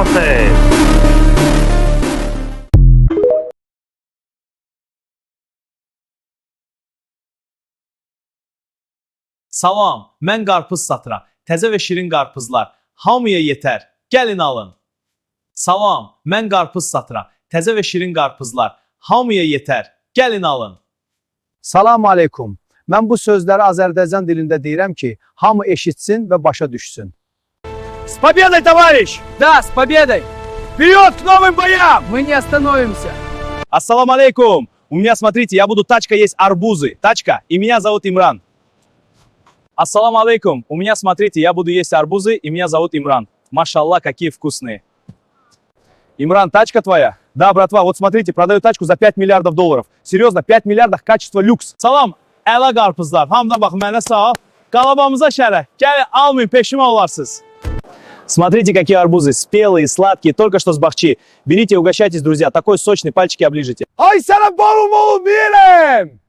started. Salam, mən qarpız satıram. Təzə və şirin qarpızlar. Hamıya yetər. Gəlin alın. Salam, mən qarpız satıram. Təzə və şirin qarpızlar. Hamıya yetər. Gəlin alın. Salam aleykum. Mən bu sözləri Azərbaycan dilində deyirəm ki, hamı eşitsin və başa düşsün. С победой, товарищ! Да, с победой! Вперед к новым боям! Мы не остановимся. Ассаламу алейкум! У меня, смотрите, я буду тачка есть арбузы. Тачка, и меня зовут Имран. Ассаламу алейкум! У меня, смотрите, я буду есть арбузы, и меня зовут Имран. Машаллах, какие вкусные. Имран, тачка твоя? Да, братва, вот смотрите, продаю тачку за 5 миллиардов долларов. Серьезно, 5 миллиардов, качество люкс. Salam, əla qarpızlar. Hamıdan bax mənə sağ ol. Qalabamıza şərə. Gəlin almayın, peşman olarsınız. Смотрите, какие арбузы. Спелые, сладкие, только что с бахчи. Берите, угощайтесь, друзья. Такой сочный, пальчики оближите. Ay sana bol bol verim.